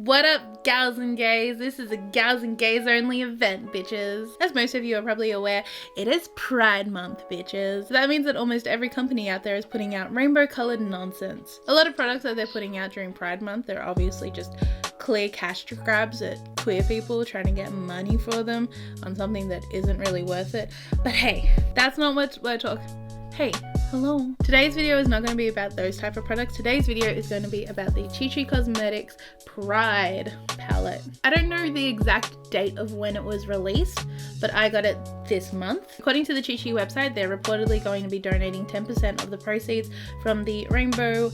What up, gals and gays? This is a gals and gays only event, bitches. As most of you are probably aware, it is Pride Month, bitches. That means that almost every company out there is putting out rainbow colored nonsense. A lot of products that they're putting out during Pride Month, they're obviously just clear cash grabs at queer people trying to get money for them on something that isn't really worth it. But hey, that's not what we're talking. Hey, hello. Today's video is not going to be about those type of products. Today's video is going to be about the Chi Chi Cosmetics Pride palette. I don't know the exact date of when it was released, but I got it this month. According to the Chi Chi website, they're reportedly going to be donating 10% of the proceeds from the Rainbow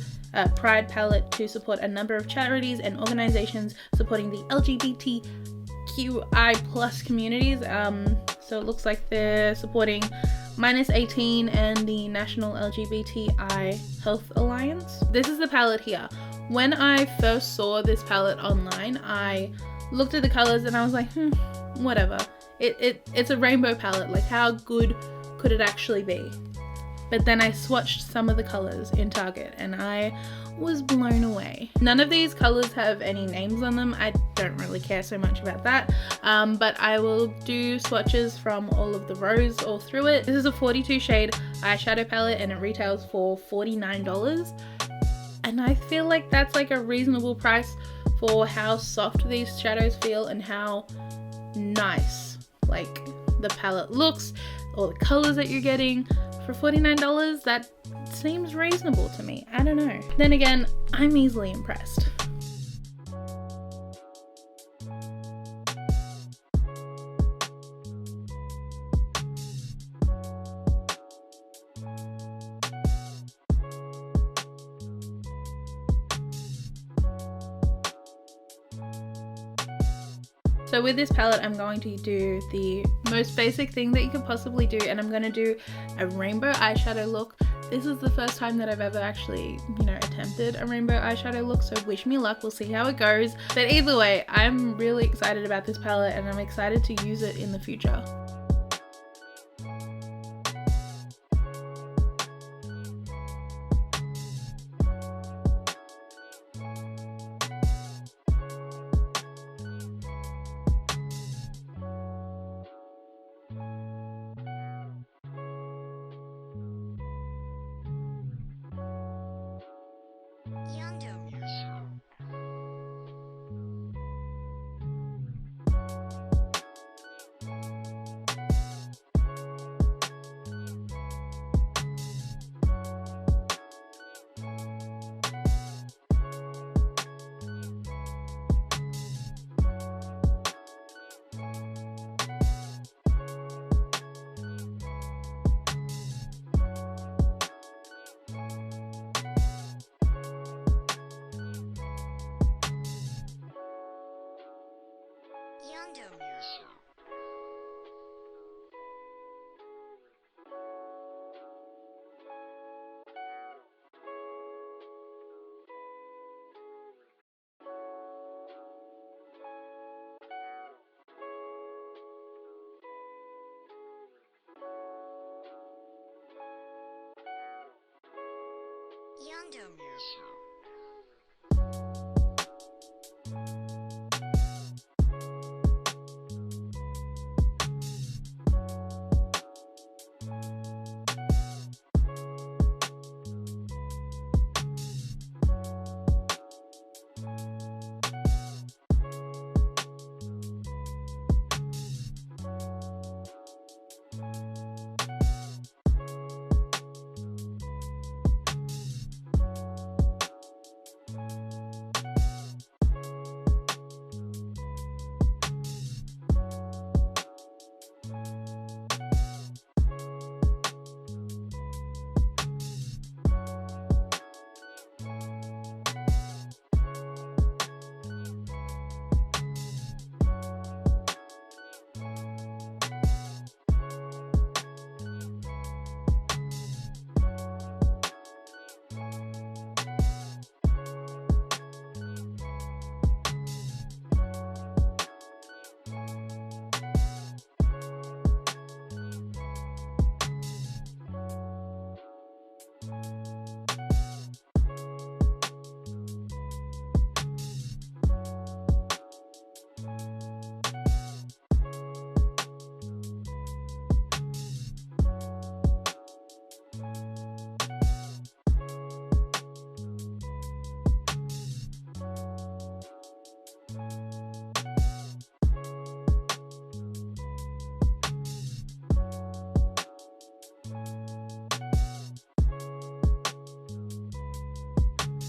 Pride palette to support a number of charities and organizations supporting the LGBTQI plus communities. So it looks like they're supporting -18 and the National LGBTI Health Alliance. This is the palette here. When I first saw this palette online, I looked at the colors and I was like, whatever. It's a rainbow palette. Like, how good could it actually be? But then I swatched some of the colors in Target and I was blown away. None of these colors have any names on them. I don't really care so much about that, but I will do swatches from all of the rows all through it. This is a 42 shade eyeshadow palette and it retails for $49, and I feel like that's like a reasonable price for how soft these shadows feel and how nice like the palette looks, all the colors that you're getting. For $49, that seems reasonable to me. I don't know. Then again, I'm easily impressed. So with this palette, I'm going to do the most basic thing that you could possibly do, and I'm going to do a rainbow eyeshadow look. This is the first time that I've ever actually, attempted a rainbow eyeshadow look, so wish me luck. We'll see how it goes. But either way, I'm really excited about this palette and I'm excited to use it in the future.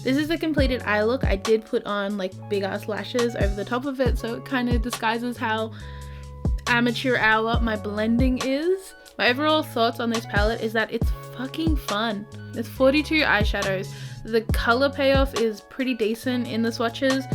This is a completed eye look. I did put on like big ass lashes over the top of it, so it kind of disguises how amateur hour my blending is. My overall thoughts on this palette is that it's fucking fun. There's 42 eyeshadows. The color payoff is pretty decent in the swatches.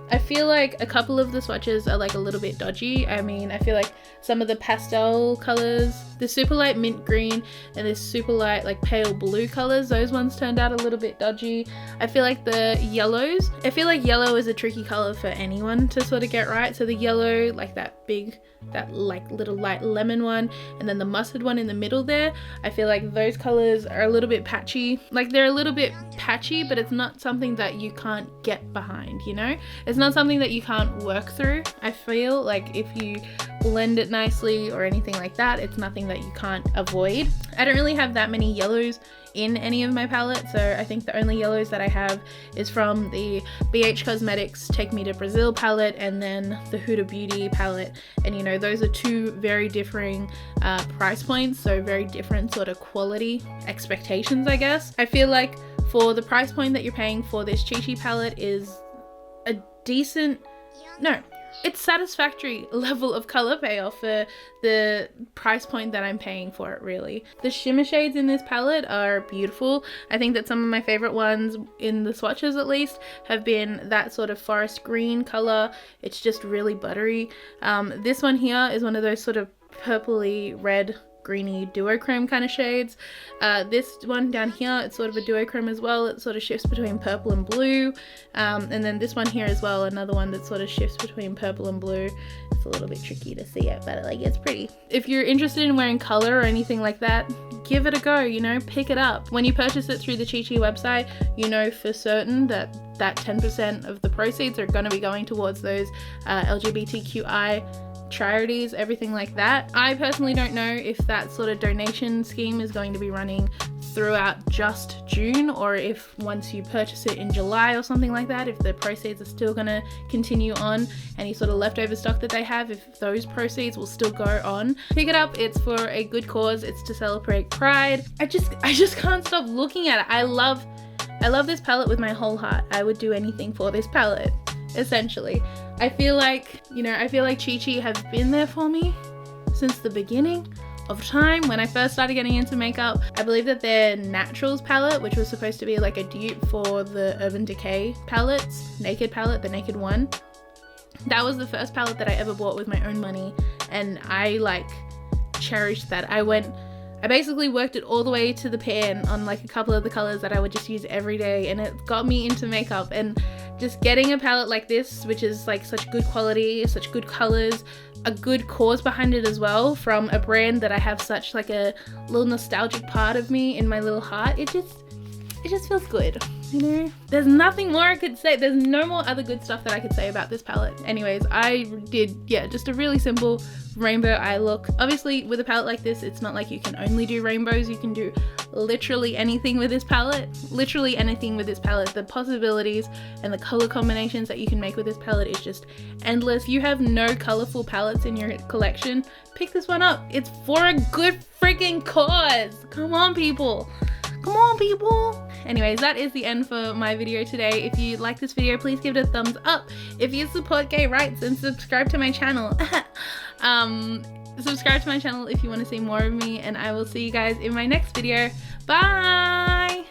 I feel like a couple of the swatches are like a little bit dodgy. I mean, I feel like some of the pastel colors, the super light mint green and this super light like pale blue colors, those ones turned out a little bit dodgy. I feel like the yellows, I feel like yellow is a tricky color for anyone to sort of get right. So the yellow, like that big, that like little light lemon one, and then the mustard one in the middle there, I feel like those colors are a little bit patchy. Like they're a little bit patchy, but it's not something that you can't get behind, you know? It's not something that you can't work through. I feel like if you blend it nicely or anything like that, it's nothing that you can't avoid. I don't really have that many yellows in any of my palettes, so I think the only yellows that I have is from the BH Cosmetics Take Me to Brazil palette and then the Huda Beauty palette, and you know, those are two very differing price points, so very different sort of quality expectations, I guess. I feel like for the price point that you're paying for this Chi palette is a decent, no, it's satisfactory level of color payoff for the price point that I'm paying for it, really. The shimmer shades in this palette are beautiful. I think that some of my favorite ones in the swatches at least have been that sort of forest green color. It's just really buttery. This one here is one of those sort of purpley red greeny duochrome kind of shades. This one down here, it's sort of a duochrome as well. It sort of shifts between purple and blue. And then this one here as well, another one that sort of shifts between purple and blue. It's a little bit tricky to see it, but like it's pretty. If you're interested in wearing color or anything like that, give it a go, you know, pick it up. When you purchase it through the Chi website, you know for certain that 10% of the proceeds are going to be going towards those LGBTQI charities, everything like that. I personally don't know if that sort of donation scheme is going to be running throughout just June, or if once you purchase it in July or something like that, if the proceeds are still going to continue on, any sort of leftover stock that they have, if those proceeds will still go on. Pick it up, it's for a good cause, it's to celebrate Pride. I just can't stop looking at it. I love this palette with my whole heart. I would do anything for this palette, essentially. I feel like, you know, Chi has been there for me since the beginning of time. When I first started getting into makeup, I believe that their Naturals palette, which was supposed to be like a dupe for the Urban Decay palettes, Naked palette, the Naked one, that was the first palette that I ever bought with my own money, and I like cherished that. I basically worked it all the way to the pan on like a couple of the colors that I would just use every day, and it got me into makeup. And just getting a palette like this, which is like such good quality, such good colors, a good cause behind it as well, from a brand that I have such like a little nostalgic part of me in my little heart, it just feels good, you know? There's nothing more I could say. There's no more other good stuff that I could say about this palette. Anyways, I did, yeah, just a really simple rainbow eye look. Obviously with a palette like this, it's not like you can only do rainbows. You can do literally anything with this palette. Literally anything with this palette. The possibilities and the color combinations that you can make with this palette is just endless. If you have no colorful palettes in your collection, pick this one up. It's for a good freaking cause. Come on, people. Come on, people. Anyways, that is the end for my video today. If you like this video, please give it a thumbs up. If you support gay rights, then subscribe to my channel. Subscribe to my channel if you want to see more of me, and I will see you guys in my next video. Bye.